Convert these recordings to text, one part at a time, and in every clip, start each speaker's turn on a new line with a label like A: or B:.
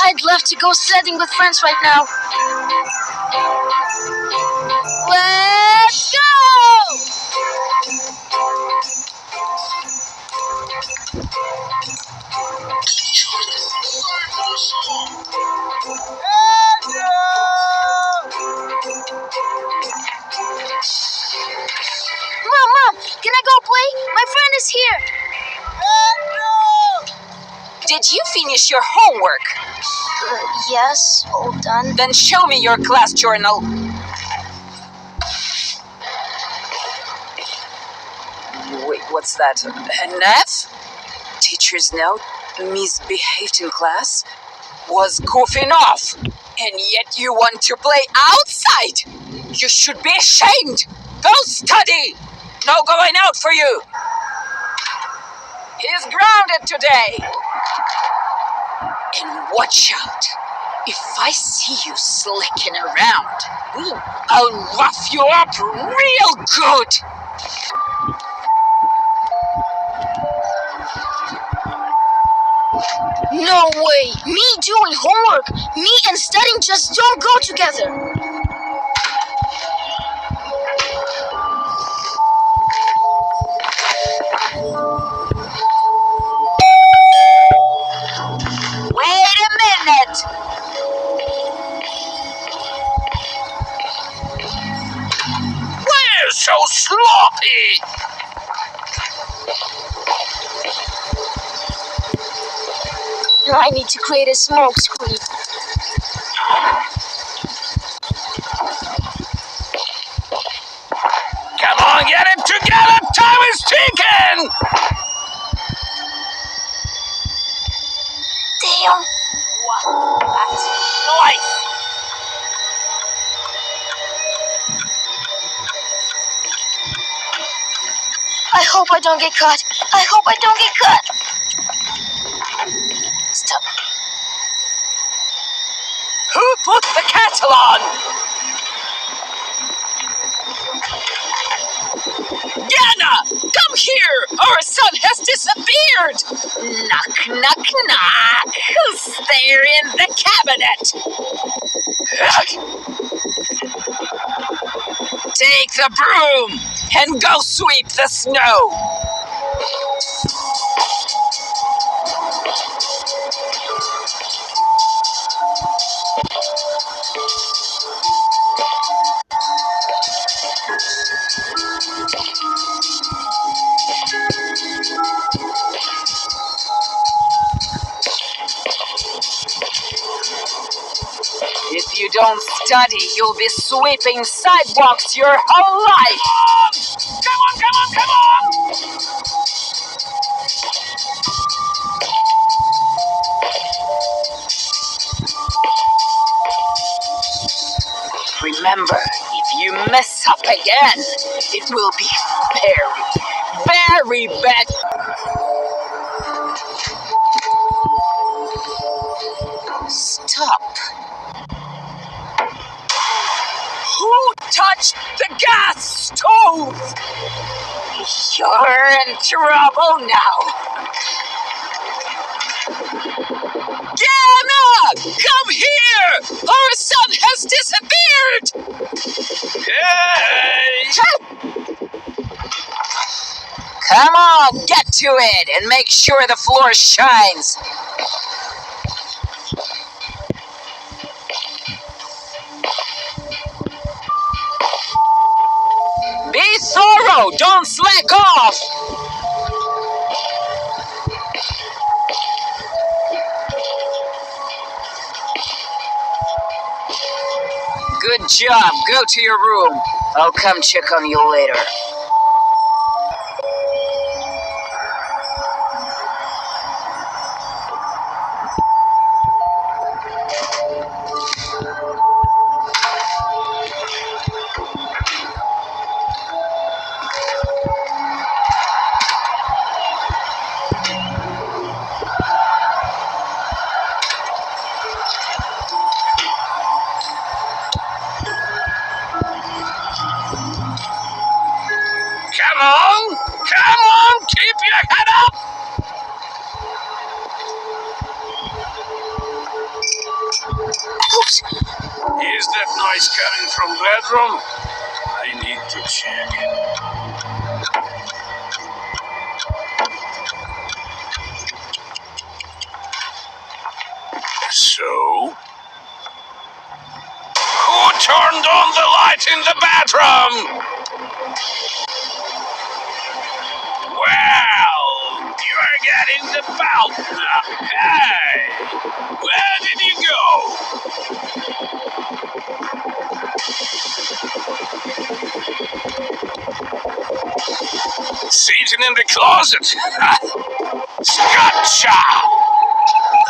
A: I'd love to go sledding with friends right now. Let's go! Mom, can I go play? My friend is here.
B: Did you finish your homework?
A: Yes, all done.
B: Then show me your class journal. Wait, what's that? An F? Teacher's note? Misbehaved in class? Was goofing off? And yet you want to play outside? You should be ashamed! Go study! No going out for you! He's grounded today! And watch out! If I see you slicking around, I'll rough you up real good!
A: No way! Me doing homework, me and studying just don't go together.
B: Wait a minute! We're so sloppy!
A: I need to create a smoke screen.
B: Come on, get it together! Time is ticking!
A: Damn!
B: What? That's noise!
A: I hope I don't get caught. I hope I don't get caught. Stop.
B: Who put the kettle on? Yana! Come here! Our son has disappeared! Knock, knock, knock! Who's there in the cabinet? Take the broom and go sweep the snow! If you don't study, you'll be sweeping sidewalks your whole life! Come on, come on, come on! Remember, if you mess up again, it will be very, very bad. Stop. Who touched the gas stove? You're in trouble now. Diana! Come here! Our son has disappeared! Hey! Come on, get to it and make sure the floor shines. Be thorough, don't slack off! Good job, go to your room. I'll come check on you later.
C: Is that noise coming from bedroom? I need to check. So? Who turned on the light in the bedroom? Well, you are getting the belt now. Hey, where did you go? Sitting in the closet. Gotcha!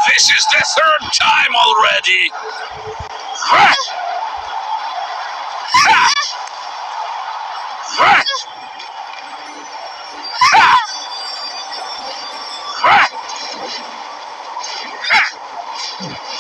C: This is the third time already. Ha! Ha! Ha! Ha! Ha! Ha!